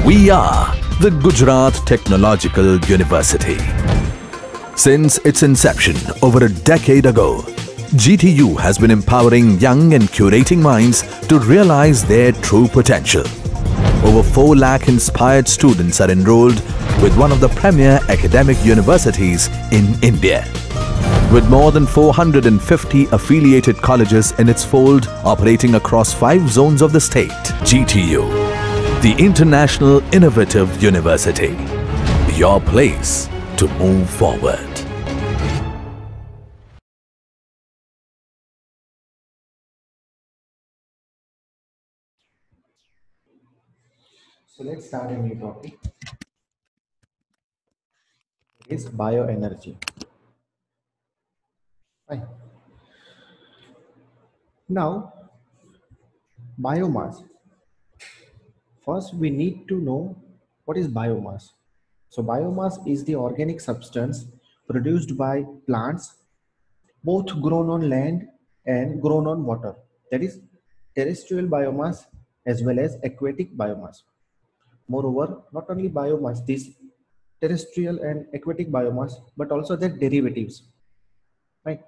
We are the Gujarat Technological University. Since its inception over a decade ago, GTU has been empowering young and curating minds to realize their true potential. Over 4 lakh inspired students are enrolled with one of the premier academic universities in India. With more than 450 affiliated colleges in its fold operating across 5 zones of the state, GTU, the International Innovative University, your place to move forward. So let's start a new topic. It is bioenergy. Fine. Now, biomass. First, we need to know what is biomass. So biomass is the organic substance produced by plants, both grown on land and grown on water. That is terrestrial biomass as well as aquatic biomass. Moreover, not only biomass, this terrestrial and aquatic biomass, but also their derivatives, right?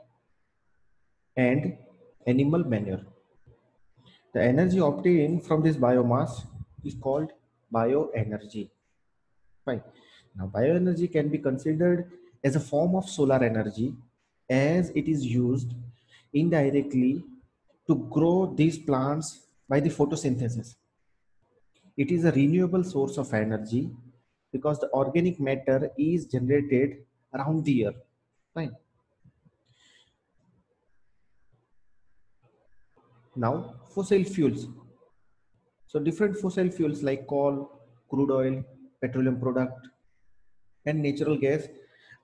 And animal manure. The energy obtained from this biomass is called bioenergy. Fine. Now, bioenergy can be considered as a form of solar energy as it is used indirectly to grow these plants by the photosynthesis. It is a renewable source of energy because the organic matter is generated around the year. Fine. Now, fossil fuels. So different fossil fuels like coal, crude oil, petroleum product, and natural gas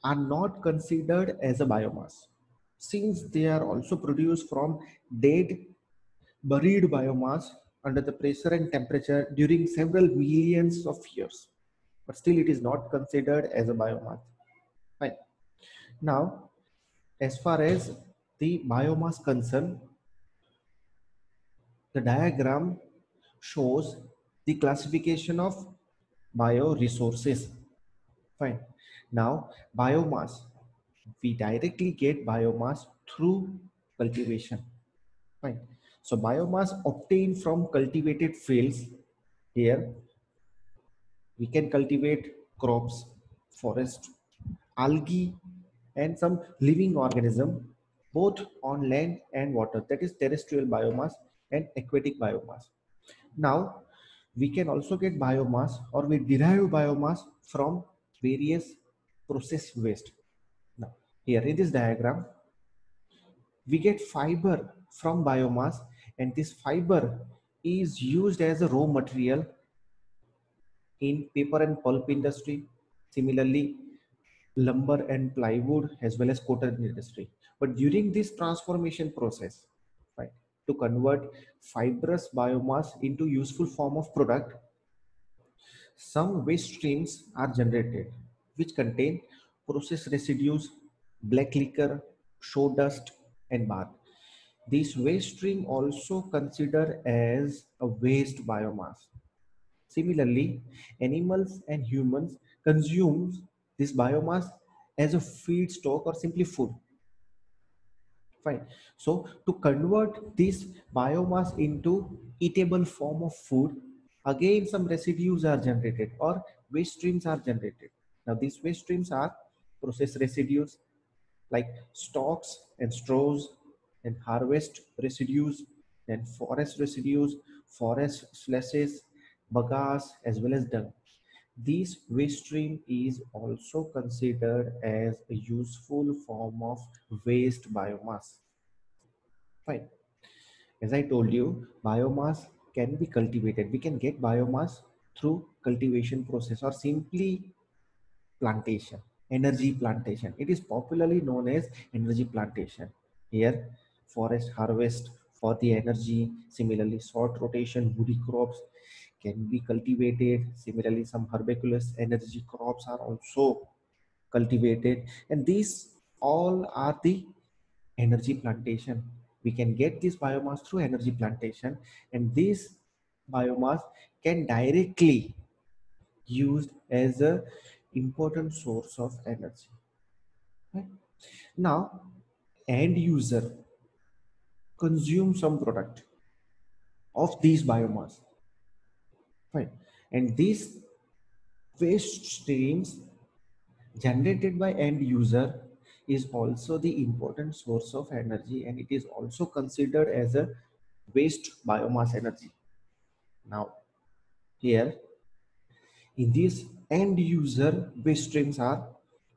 are not considered as a biomass since they are also produced from dead buried biomass under the pressure and temperature during several millions of years, but still it is not considered as a biomass. Fine. Now, as far as the biomass concern, the diagram shows the classification of bioresources. Fine. Now, biomass. We directly get biomass through cultivation. Fine. So, biomass obtained from cultivated fields. Here, we can cultivate crops, forest, algae, and some living organism, both on land and water. That is terrestrial biomass and aquatic biomass. Now, we can also get biomass or we derive biomass from various processed waste. Now, here in this diagram, we get fiber from biomass, and this fiber is used as a raw material in paper and pulp industry. Similarly, lumber and plywood as well as cotton industry. But during this transformation process, right, to convert fibrous biomass into useful form of product, some waste streams are generated which contain process residues, black liquor, sawdust, and bark. These waste stream also considered as a waste biomass. Similarly, animals and humans consume this biomass as a feedstock or simply food. Fine. So to convert this biomass into eatable form of food, again some residues are generated or waste streams are generated. Now these waste streams are process residues like stalks and straws, and harvest residues, then forest residues, forest slashes, bagasse, as well as dung. This waste stream is also considered as a useful form of waste biomass. Fine. As I told you, biomass can be cultivated. We can get biomass through cultivation process or simply plantation, energy plantation. It is popularly known as energy plantation. Here, forest harvest for the energy. Similarly, short rotation woody crops can be cultivated. Similarly, some herbaceous energy crops are also cultivated, and these all are the energy plantation. We can get this biomass through energy plantation, and this biomass can directly used as a important source of energy. Right? Now, end user consume some product of these biomass. Fine. And these waste streams generated by end user is also the important source of energy, and it is also considered as a waste biomass energy. Now, here in these end user waste streams are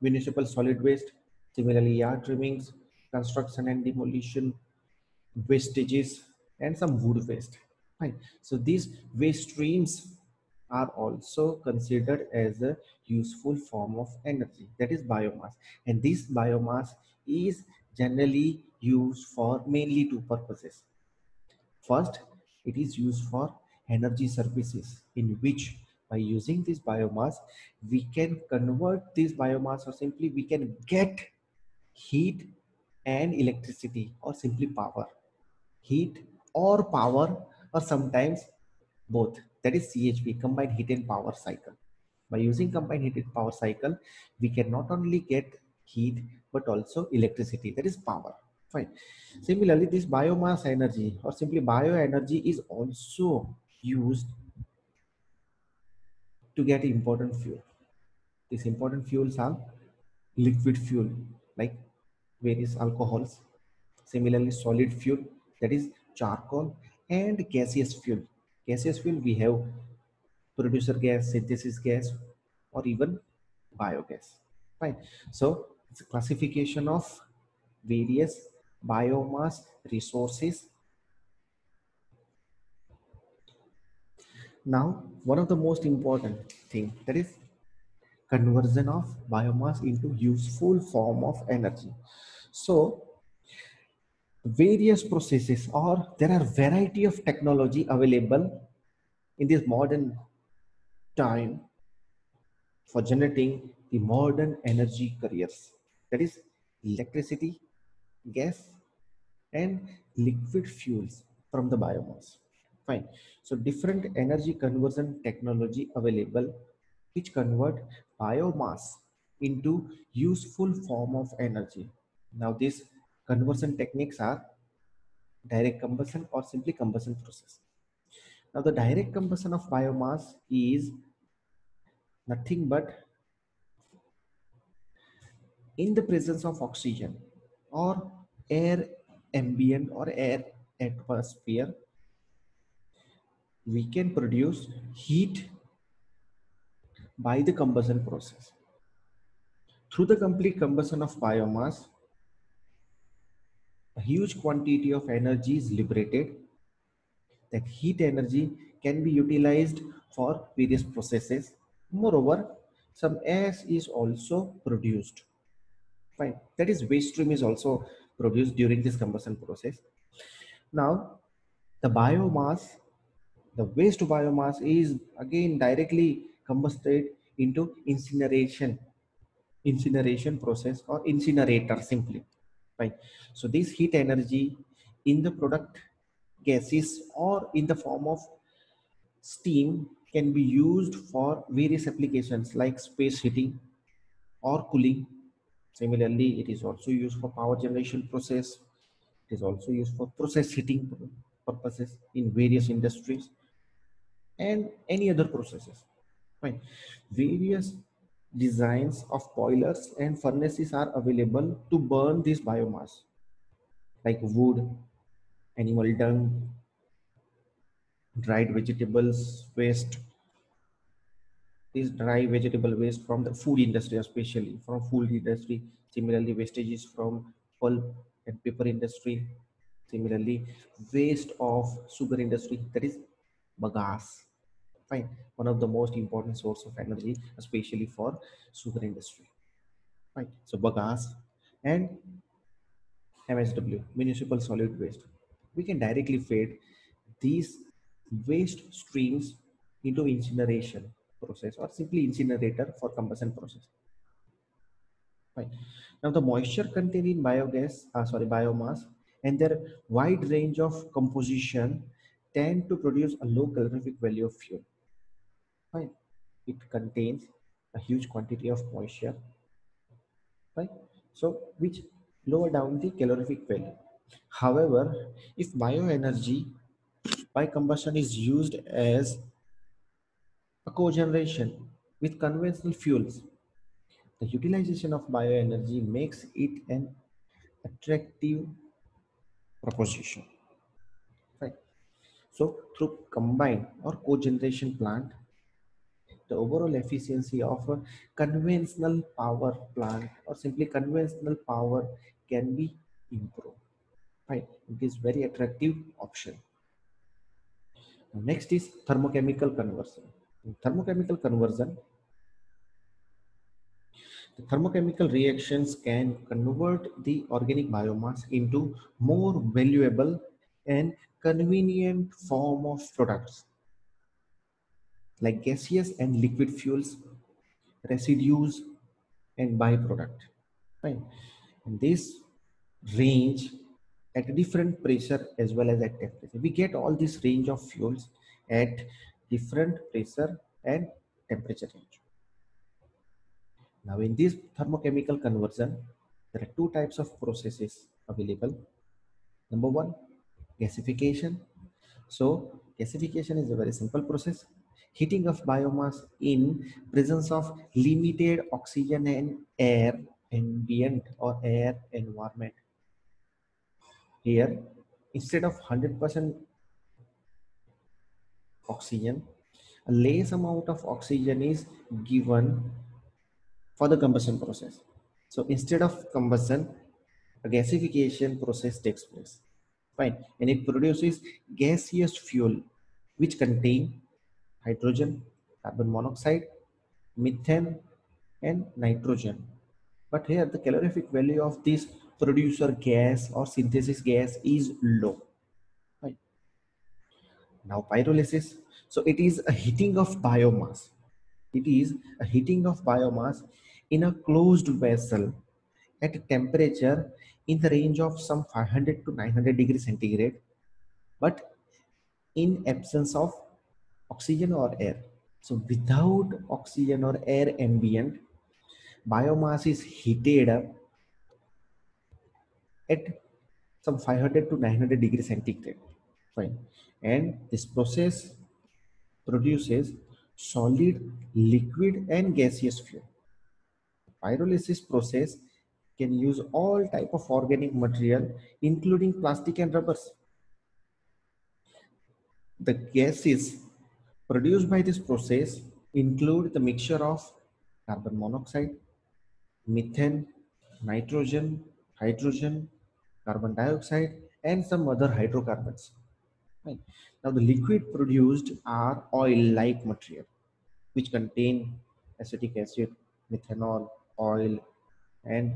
municipal solid waste, similarly yard trimmings, construction and demolition wastages, and some wood waste. Right. So these waste streams are also considered as a useful form of energy, that is biomass. And this biomass is generally used for mainly two purposes. First, it is used for energy services, in which by using this biomass, we can convert this biomass, or simply we can get heat and electricity, or simply power. Heat or power, or sometimes both. That is CHP, combined heat and power cycle. By using combined heat and power cycle, we can not only get heat but also electricity, that is power. Fine. Similarly, this biomass energy, or simply bioenergy, is also used to get important fuel. These important fuels are liquid fuel, like various alcohols. Similarly, solid fuel, that is charcoal, and gaseous fuel. Gaseous fuel, we have producer gas, synthesis gas, or even biogas. Fine. So it's a classification of various biomass resources. Now, one of the most important thing, that is conversion of biomass into useful form of energy. So various processes, or there are variety of technology available in this modern time for generating the modern energy careers, that is electricity, gas, and liquid fuels from the biomass. Fine. So different energy conversion technology available, which convert biomass into useful form of energy. Now these conversion techniques are direct combustion or simply combustion process. Now the direct combustion of biomass is nothing but in the presence of oxygen or air ambient or air atmosphere, we can produce heat by the combustion process. Through the complete combustion of biomass, a huge quantity of energy is liberated. That heat energy can be utilized for various processes. Moreover, some ash is also produced. Fine. That is, waste stream is also produced during this combustion process. Now, the biomass, the waste biomass is again directly combusted into incineration process, or incinerator simply. Right. So this heat energy in the product gases or in the form of steam can be used for various applications like space heating or cooling. Similarly, it is also used for power generation process. It is also used for process heating purposes in various industries and any other processes. Fine. Various designs of boilers and furnaces are available to burn this biomass, like wood, animal dung, dried vegetables waste. This dry vegetable waste from the food industry, especially from food industry. Similarly, wastages from pulp and paper industry. Similarly, waste of sugar industry, that is bagasse. Fine. One of the most important source of energy, especially for sugar industry. Fine. So bagasse and MSW, municipal solid waste. We can directly feed these waste streams into incineration process, or simply incinerator for combustion process. Fine. Now the moisture contained in biomass, and their wide range of composition tend to produce a low calorific value of fuel. Fine. it contains a huge quantity of moisture, right? So which lower down the calorific value. However, if bioenergy by combustion is used as a cogeneration with conventional fuels, the utilization of bioenergy makes it an attractive proposition, right? So through combined or cogeneration plant, the overall efficiency of a conventional power plant or simply conventional power can be improved, right? It is very attractive option. Next is thermochemical conversion. In thermochemical conversion, the thermochemical reactions can convert the organic biomass into more valuable and convenient form of products like gaseous and liquid fuels, residues, and byproduct. Fine. And this range at a different pressure as well as at temperature. We get all this range of fuels at different pressure and temperature range. Now in this thermochemical conversion, there are two types of processes available. Number one, gasification. So gasification is a very simple process. Heating of biomass in presence of limited oxygen and air ambient or air environment. Here, instead of 100% oxygen, a less amount of oxygen is given for the combustion process. So instead of combustion, a gasification process takes place. Fine. And it produces gaseous fuel which contain hydrogen, carbon monoxide, methane, and nitrogen. But here the calorific value of this producer gas or synthesis gas is low. Right. Now pyrolysis. So it is a heating of biomass. It is a heating of biomass in a closed vessel at a temperature in the range of some 500 to 900 degrees centigrade, but in absence of oxygen or air. So without oxygen or air ambient, biomass is heated up at some 500 to 900 degrees centigrade. Fine. And this process produces solid, liquid, and gaseous fuel. Pyrolysis process can use all type of organic material, including plastic and rubbers. The gases produced by this process include the mixture of carbon monoxide, methane, nitrogen, hydrogen, carbon dioxide, and some other hydrocarbons. Right. Now, the liquid produced are oil-like material, which contain acetic acid, methanol, oil, and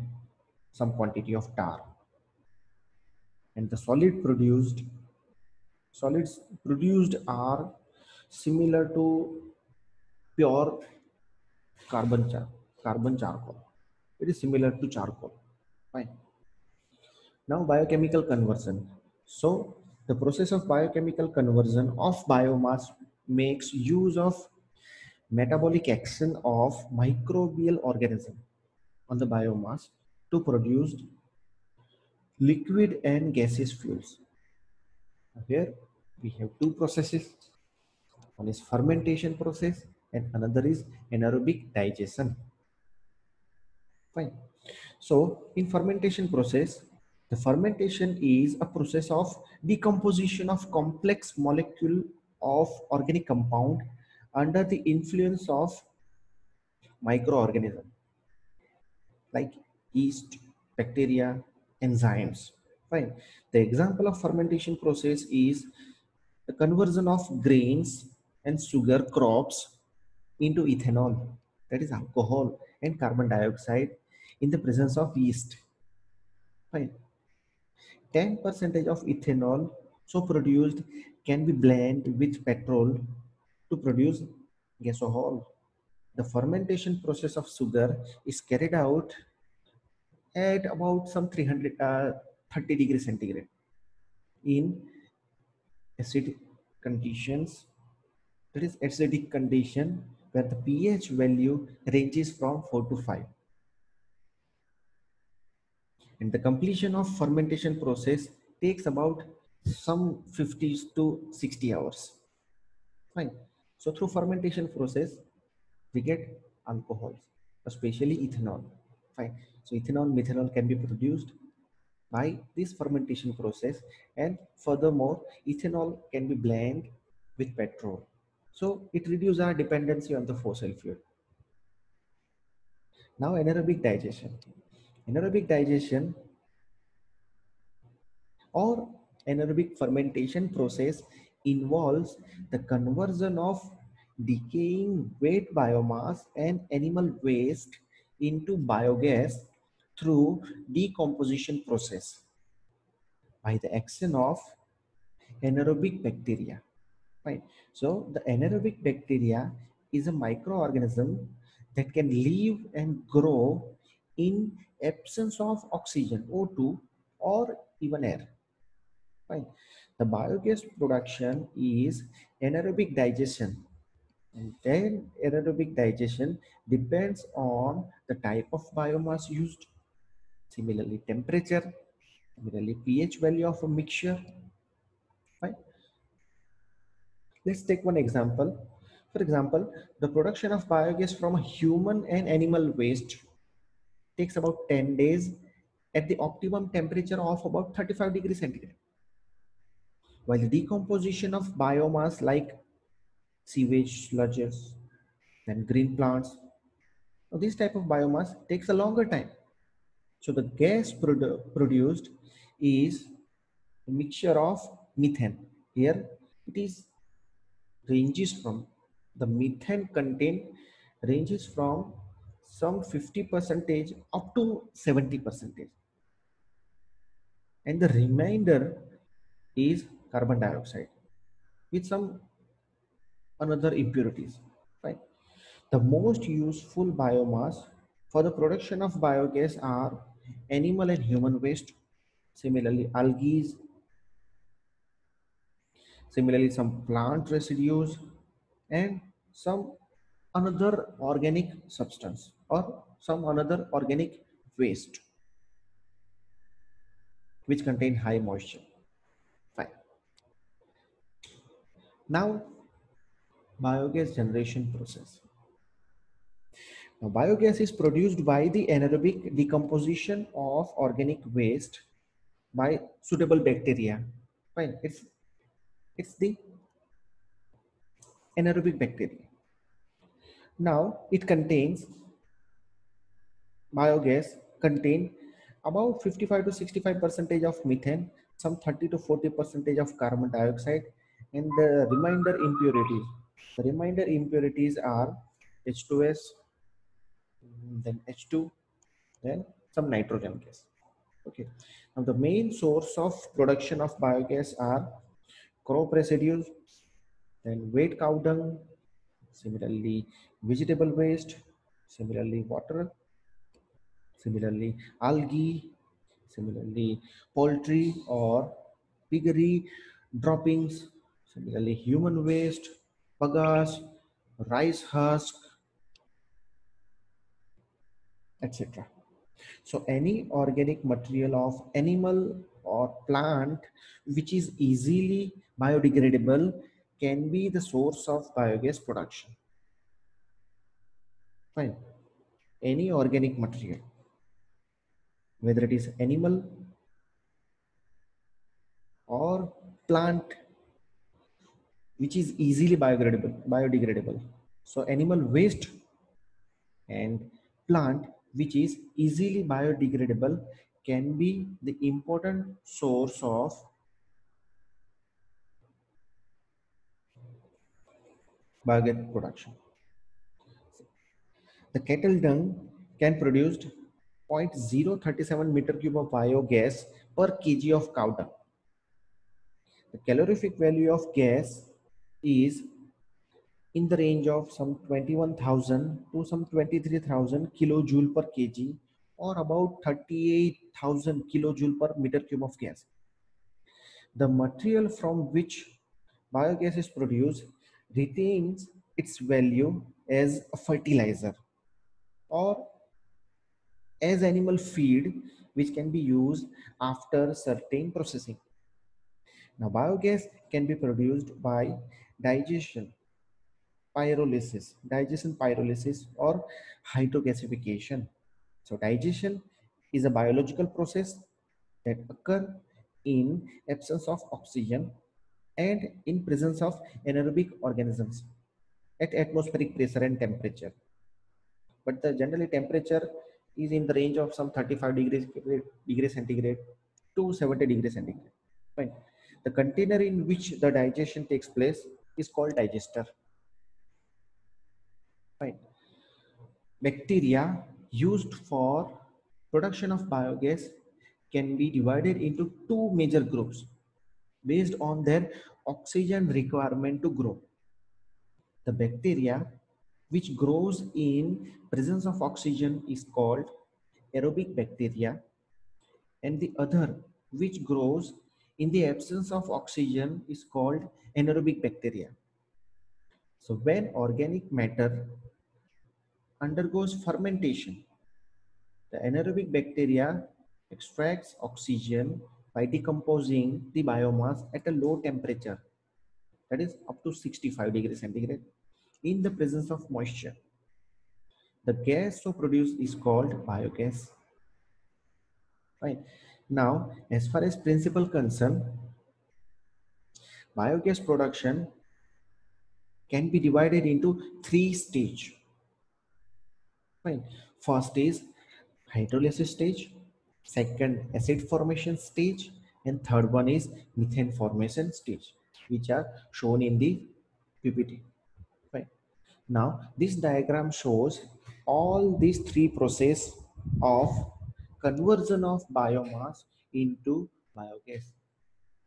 some quantity of tar. And the solids produced are similar to pure carbon carbon charcoal. It is similar to charcoal. Fine. Now biochemical conversion. So the process of biochemical conversion of biomass makes use of metabolic action of microbial organism on the biomass to produce liquid and gaseous fuels. Here we have two processes. One is fermentation process and another is anaerobic digestion. Fine. So in fermentation process, the fermentation is a process of decomposition of complex molecule of organic compound under the influence of microorganism like yeast, bacteria, enzymes. Fine. The example of fermentation process is the conversion of grains and sugar crops into ethanol, that is alcohol and carbon dioxide in the presence of yeast. Fine. 10% of ethanol so produced can be blended with petrol to produce gasohol. The fermentation process of sugar is carried out at about some 330 degrees centigrade in acidic conditions, that is acidic condition, where the pH value ranges from 4 to 5. And the completion of fermentation process takes about some 50 to 60 hours. Fine. So through fermentation process, we get alcohols, especially ethanol. Fine. So ethanol, methanol can be produced by this fermentation process, and furthermore, ethanol can be blended with petrol. So it reduces our dependency on the fossil fuel. Now anaerobic digestion. Anaerobic digestion or anaerobic fermentation process involves the conversion of decaying wet biomass and animal waste into biogas through decomposition process by the action of anaerobic bacteria. Right. So the anaerobic bacteria is a microorganism that can live and grow in absence of oxygen, O2, or even air. Fine. The biogas production is anaerobic digestion. And then anaerobic digestion depends on the type of biomass used, similarly temperature, similarly pH value of a mixture. Fine. Let's take one example. For example, the production of biogas from human and animal waste takes about 10 days at the optimum temperature of about 35 degrees centigrade. While the decomposition of biomass like sewage sludges and green plants, so this type of biomass takes a longer time. So the gas produced is a mixture of methane. Here it is ranges from the methane content ranges from some 50 percentage up to 70 percentage, and the remainder is carbon dioxide with some another impurities. Right. The most useful biomass for the production of biogas are animal and human waste, similarly algae, similarly some plant residues, and some another organic substance or some another organic waste which contain high moisture. Fine. Now biogas generation process. Now, biogas is produced by the anaerobic decomposition of organic waste by suitable bacteria. Fine. It's the anaerobic bacteria. Now it contains biogas contain about 55 to 65 percentage of methane, some 30 to 40 percentage of carbon dioxide, and the remainder impurities. The remainder impurities are H2S, then H2, then some nitrogen gas. Okay. Now the main source of production of biogas are crop residues, then wet cow dung, similarly vegetable waste, similarly water, similarly algae, similarly poultry or piggery droppings, similarly human waste, bagasse, rice husk, etc. So any organic material of animal or plant which is easily biodegradable can be the source of biogas production. Fine. Any organic material, whether it is animal or plant which is easily biodegradable. So animal waste and plant which is easily biodegradable can be the important source of biogas production. The cattle dung can produce 0.037 meter cube of biogas per kg of cow dung. The calorific value of gas is in the range of some 21,000 to some 23,000 kilojoule per kg, or about 38,000 kilojoule per meter cube of gas. The material from which biogas is produced retains its value as a fertilizer or as animal feed, which can be used after certain processing. Now biogas can be produced by digestion pyrolysis or hydrogasification. So digestion is a biological process that occur in absence of oxygen and in presence of anaerobic organisms at atmospheric pressure and temperature. But the generally temperature is in the range of some 35 degrees centigrade to 70 degrees centigrade. Fine. The container in which the digestion takes place is called digester. Fine. Bacteria used for production of biogas can be divided into two major groups based on their oxygen requirement to grow. The bacteria which grows in presence of oxygen is called aerobic bacteria, and the other which grows in the absence of oxygen is called anaerobic bacteria. So when organic matter undergoes fermentation, the anaerobic bacteria extracts oxygen by decomposing the biomass at a low temperature, that is up to 65 degrees centigrade, in the presence of moisture. The gas so produced is called biogas. Fine. Now, as far as principle concerned, biogas production can be divided into three stages. Fine. First is hydrolysis stage, second acid formation stage, and third one is methane formation stage, which are shown in the PPT. Fine. Now this diagram shows all these three process of conversion of biomass into biogas.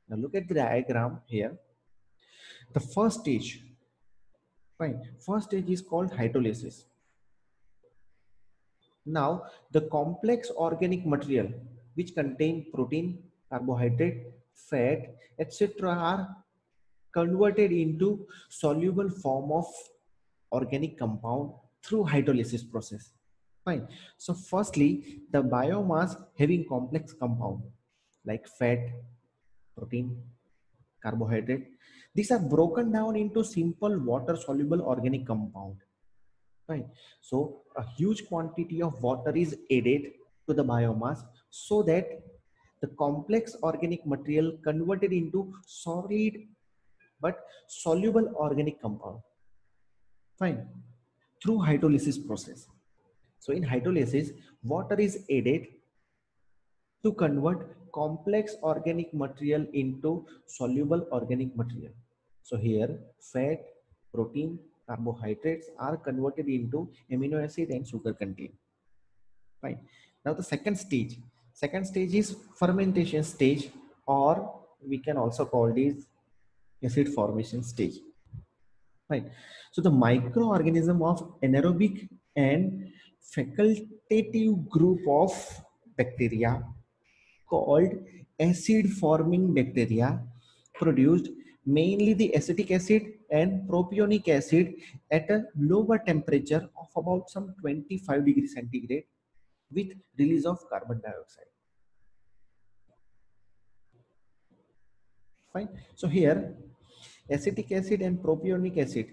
Now look at the diagram here. The first stage, fine, first stage is called hydrolysis. Now, the complex organic material which contain protein, carbohydrate, fat, etc. are converted into soluble form of organic compound through hydrolysis process. Fine. So firstly, the biomass having complex compound like fat, protein, carbohydrate, these are broken down into simple water soluble organic compound. Right. So a huge quantity of water is added to the biomass so that the complex organic material converted into solid but soluble organic compound. Fine. Through hydrolysis process. So in hydrolysis, water is added to convert complex organic material into soluble organic material. So here fat, protein, carbohydrates are converted into amino acid and sugar content. Fine. Now the second stage is fermentation stage, or we can also call this acid formation stage. Right. So the microorganism of anaerobic and facultative group of bacteria called acid forming bacteria produced mainly the acetic acid and propionic acid at a lower temperature of about some 25 degrees centigrade with release of carbon dioxide. Fine. So here acetic acid and propionic acid,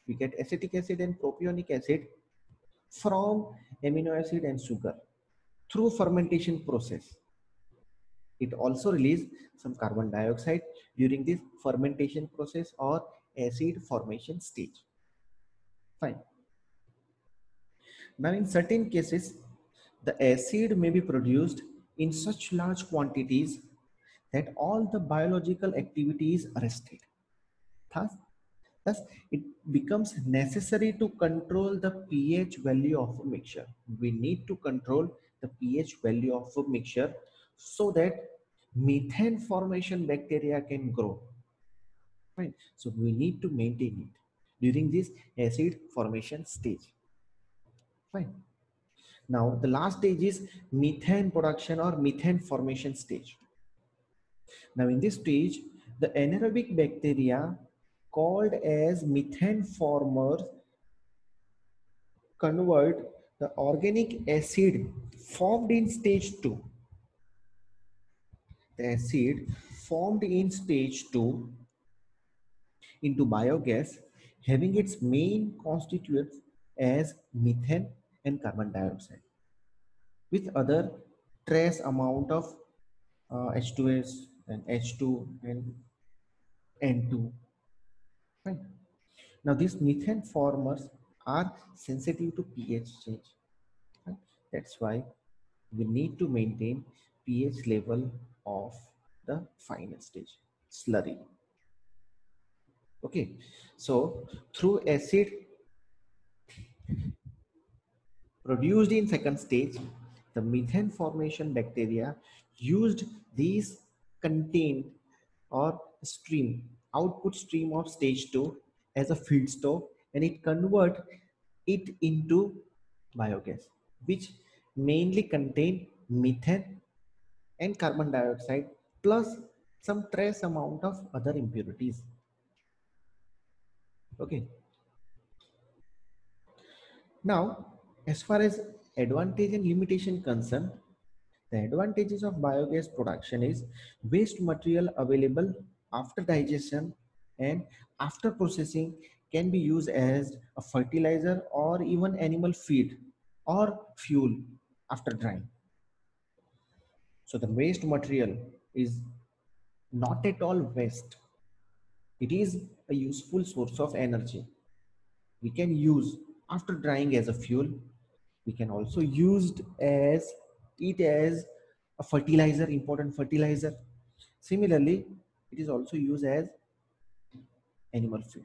we get acetic acid and propionic acid from amino acid and sugar through fermentation process. It also releases some carbon dioxide during this fermentation process or acid formation stage. Fine. Now in certain cases, the acid may be produced in such large quantities that all the biological activity is arrested. Thus, it becomes necessary to control the pH value of a mixture. We need to control the pH value of a mixture so that methane formation bacteria can grow. Right? So we need to maintain it during this acid formation stage. Fine. Now the last stage is methane production or methane formation stage. Now in this stage, the anaerobic bacteria called as methane formers convert the organic acid formed in stage 2. The acid formed in stage 2 into biogas, having its main constituents as methane and carbon dioxide with other trace amount of H2S and H2 and N2. Right. Now these methane formers are sensitive to pH change. Right? That's why we need to maintain pH level of the final stage slurry. Okay, so through acid produced in second stage, the methane formation bacteria used these contained or stream output stream of stage 2 as a feedstock, and it convert it into biogas, which mainly contain methane and carbon dioxide plus some trace amount of other impurities. Okay, now as far as advantage and limitation concerned, the advantages of biogas production is waste material available after digestion and after processing can be used as a fertilizer or even animal feed or fuel after drying. So the waste material is not at all waste. It is a useful source of energy. We can use after drying as a fuel. We can also use it as a fertilizer, important fertilizer. Similarly, it is also used as animal feed,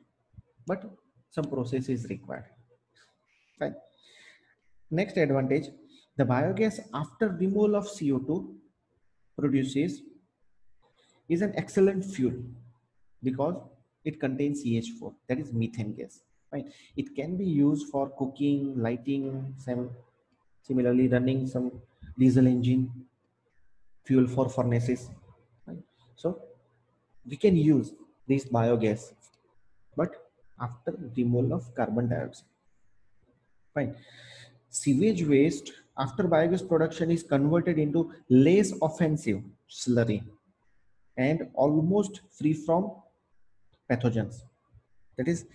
but some process is required. Fine. Next advantage, the biogas after removal of CO2 produces is an excellent fuel because it contains CH4, that is methane gas. Right? It can be used for cooking, lighting, similarly running some diesel engine, fuel for furnaces. Right? So we can use this biogas, but after removal of carbon dioxide. Fine. Sewage waste after biogas production is converted into less offensive slurry and almost free from pathogens. That is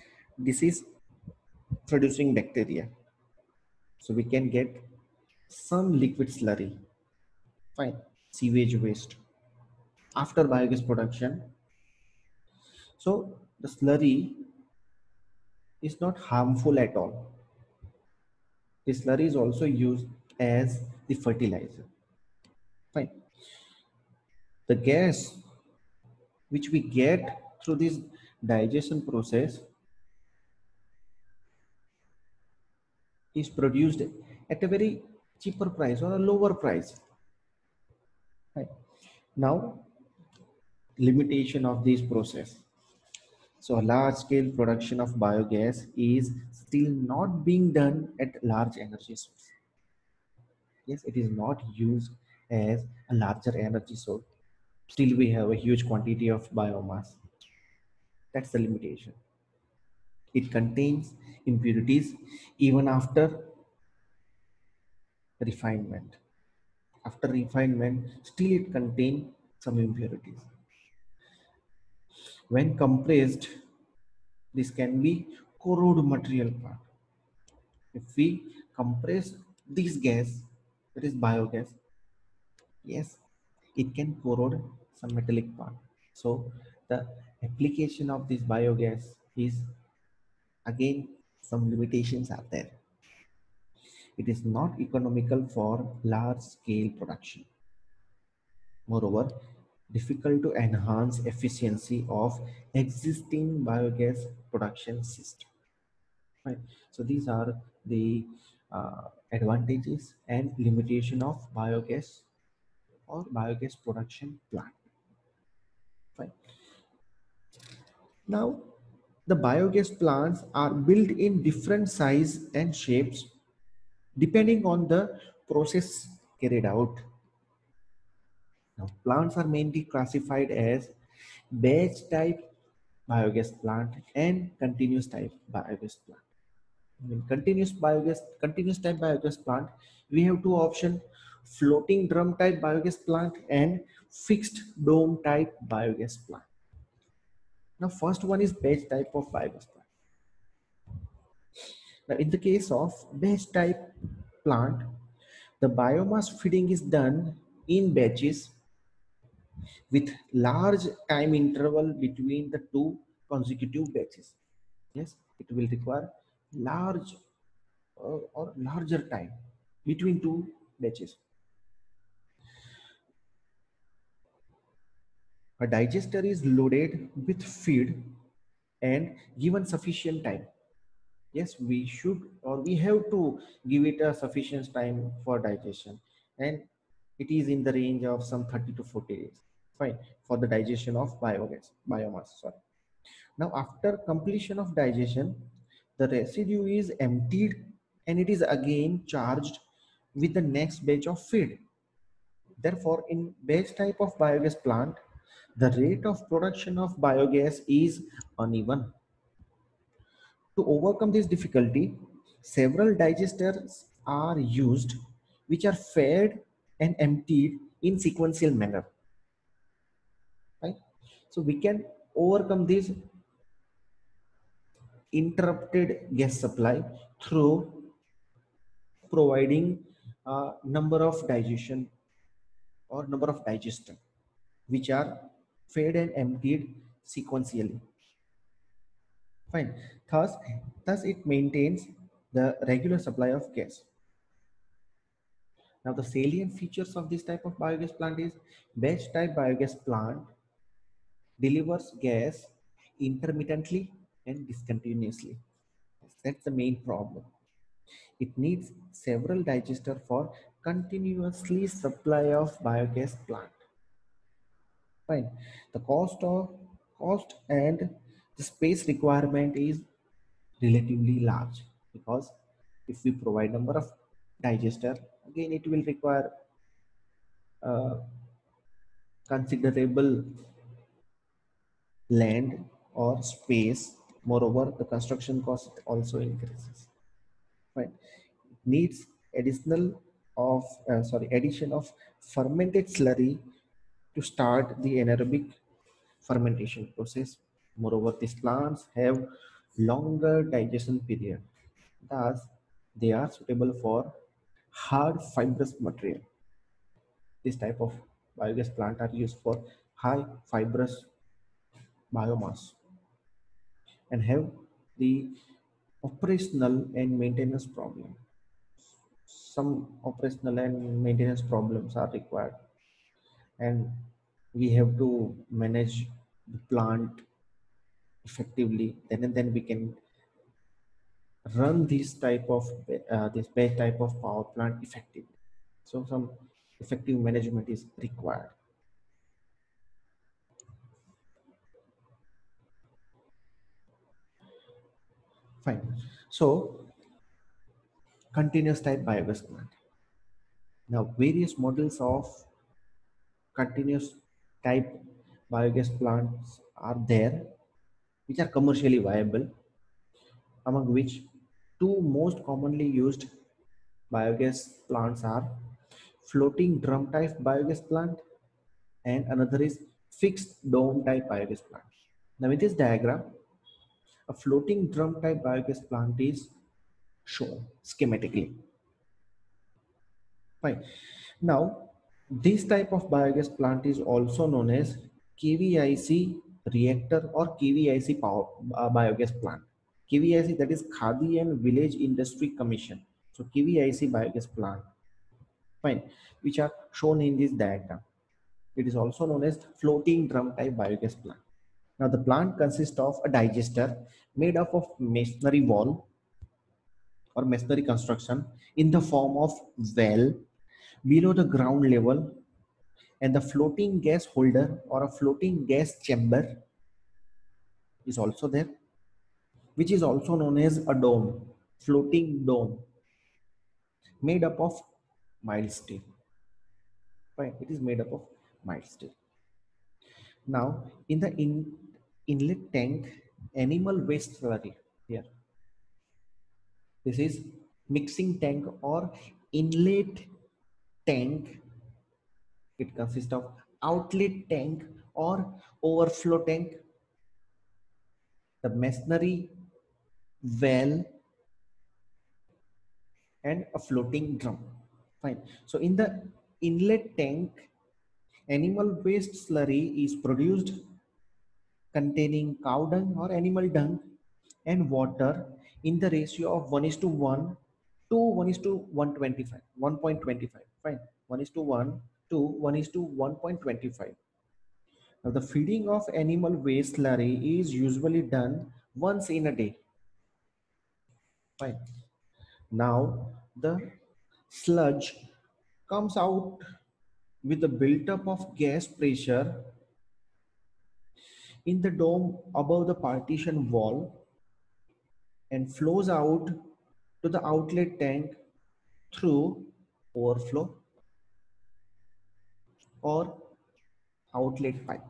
disease producing bacteria. So we can get some liquid slurry. Fine. Sewage waste after biogas production. So the slurry is not harmful at all. The slurry is also used as the fertilizer. Fine. The gas which we get through this digestion process is produced at a very cheaper price or a lower price. Right. Now, limitation of this process. So a large scale production of biogas is still not being done at large energy source. Yes, it is not used as a larger energy source. Still we have a huge quantity of biomass. That's the limitation. It contains impurities even after refinement. After refinement, still it contains some impurities. When compressed, this can be corrode material part. If we compress this gas, that is biogas, yes, it can corrode some metallic part. So the application of this biogas is again some limitations are there. It is not economical for large scale production. Moreover, difficult to enhance efficiency of existing biogas production system. Right. So these are the advantages and limitation of biogas or biogas production plant. Fine. Now, the biogas plants are built in different size and shapes depending on the process carried out. Now, plants are mainly classified as batch type biogas plant and continuous type biogas plant. In continuous type biogas plant, we have two options: floating drum type biogas plant and fixed dome type biogas plant. Now, first one is batch type of biogas plant. Now, in the case of batch type plant, the biomass feeding is done in batches with large time interval between the two consecutive batches. Yes, it will require large or larger time between two batches. A digester is loaded with feed and given sufficient time. Yes, we should or we have to give it a sufficient time for digestion, and it is in the range of some 30 to 40 days. Fine, for the digestion of biomass. Sorry. Now, after completion of digestion, the residue is emptied and it is again charged with the next batch of feed. Therefore, in batch type of biogas plant, the rate of production of biogas is uneven. To overcome this difficulty, several digesters are used which are fed and emptied in sequential manner. Right? So we can overcome this interrupted gas supply through providing a number of digestion or number of digester which are fed and emptied sequentially. Fine. Thus it maintains the regular supply of gas. Now the salient features of this type of biogas plant is batch type biogas plant delivers gas intermittently and discontinuously. That's the main problem. It needs several digesters for continuously supply of biogas plant. Fine. The cost and the space requirement is relatively large, because if we provide number of digester, again it will require considerable land or space. Moreover, the construction cost also increases. Right? It needs addition of fermented slurry to start the anaerobic fermentation process. Moreover, these plants have longer digestion period. Thus, they are suitable for hard fibrous material. This type of biogas plant are used for high fibrous biomass and have the operational and maintenance problem. Some operational and maintenance problems are required, and we have to manage the plant effectively. Then and then we can run this batch type of power plant effectively. So some effective management is required. Fine. So continuous type biogas plant. Now various models of continuous type biogas plants are there which are commercially viable, among which two most commonly used biogas plants are floating drum type biogas plant and another is fixed dome type biogas plant. Now in this diagram, a floating drum type biogas plant is shown schematically. Fine. Now, this type of biogas plant is also known as KVIC reactor or KVIC power biogas plant. KVIC, that is Khadi and Village Industry Commission. So KVIC biogas plant, fine, which are shown in this diagram. It is also known as floating drum type biogas plant. Now the plant consists of a digester made up of masonry wall or masonry construction in the form of well below the ground level, and the floating gas holder or a floating gas chamber is also there, which is also known as a dome, floating dome made up of mild steel. Right, it is made up of mild steel. Now inlet tank animal waste slurry here. This is mixing tank or inlet tank. It consists of outlet tank or overflow tank, the machinery well, and a floating drum. Fine. So in the inlet tank, animal waste slurry is produced containing cow dung or animal dung and water in the ratio of 1 is to 1 to 1 is to 125, 1.25. Fine. 1 is to 1 to 1 is to 1.25. Now the feeding of animal waste slurry is usually done once in a day. Fine. Now the sludge comes out with the buildup of gas pressure in the dome above the partition wall and flows out to the outlet tank through overflow or outlet pipe.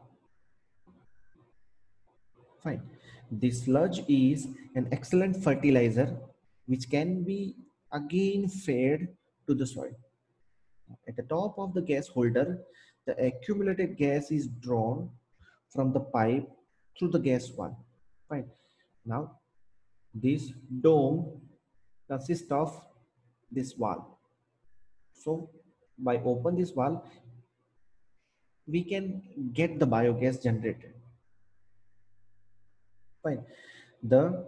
Fine. This sludge is an excellent fertilizer which can be again fed to the soil. At the top of the gas holder, the accumulated gas is drawn from the pipe through the gas valve. Fine. Now, this dome consists of this valve. So, by open this valve, we can get the biogas generated. Fine. The,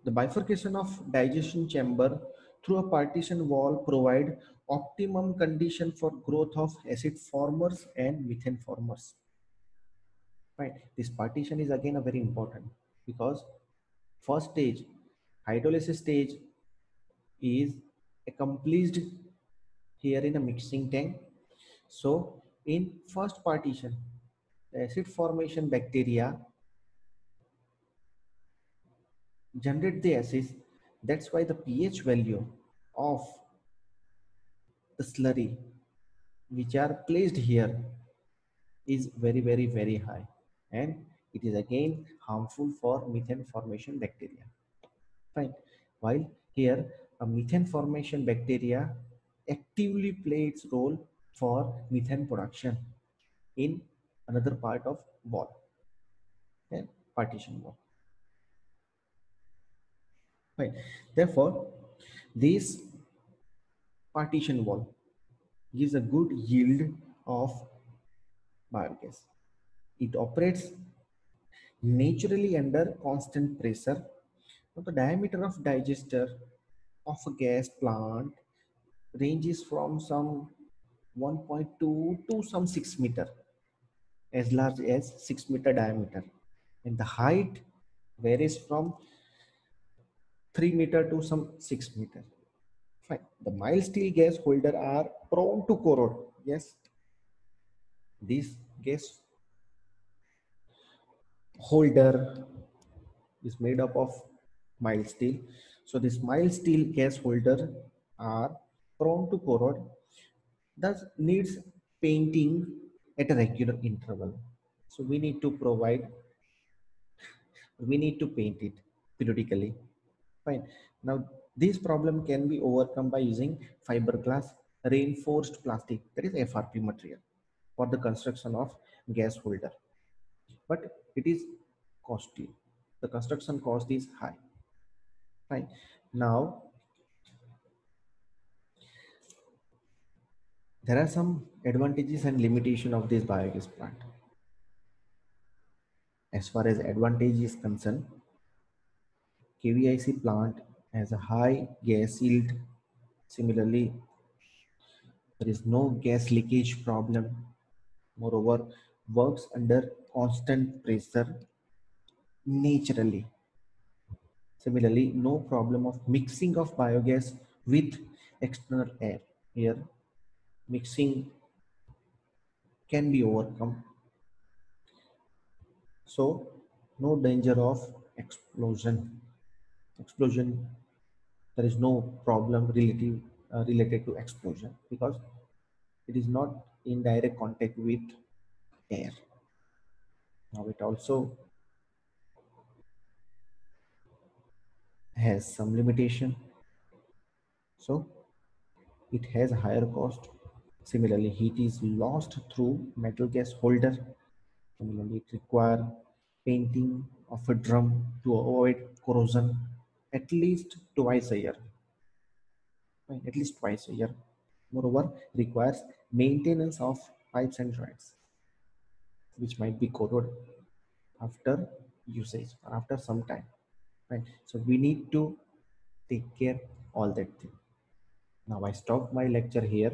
the bifurcation of digestion chamber through a partition wall provide optimum condition for growth of acid formers and methane formers. Right. This partition is again a very important because first stage, hydrolysis stage is accomplished here in a mixing tank. So in first partition, the acid formation bacteria generate the acids. That's why the pH value of the slurry which are placed here is very high, and it is again harmful for methane formation bacteria. Fine. While here a methane formation bacteria actively play its role for methane production in another part of wall and partition wall. Fine. Therefore, this partition wall gives a good yield of biogas. It operates naturally under constant pressure. Now, the diameter of digester of a gas plant ranges from some 1.2 to some 6 meter, as large as 6 meter diameter, and the height varies from 3 meter to some 6 meter. Fine. The mild steel gas holder are prone to corrode. Yes, this gas holder is made up of mild steel. So this mild steel gas holder are prone to corrode, thus needs painting at a regular interval. So we need to paint it periodically. Fine. Now this problem can be overcome by using fiberglass reinforced plastic, that is FRP material, for the construction of gas holder. But it is costly. The construction cost is high. Fine. Now there are some advantages and limitation of this biogas plant. As far as advantage is concerned, KVIC plant has a high gas yield. Similarly, there is no gas leakage problem. Moreover, works under constant pressure naturally. Similarly, no problem of mixing of biogas with external air. Here, mixing can be overcome. So, no danger of explosion. Explosion, there is no problem related to explosion because it is not in direct contact with air. Now, it also has some limitation, so it has higher cost. Similarly, heat is lost through metal gas holder. Similarly, it require painting of a drum to avoid corrosion at least twice a year. Right, at least twice a year. Moreover, requires maintenance of pipes and joints, which might be corroded after usage or after some time. Right. So we need to take care all that thing. Now I stop my lecture here.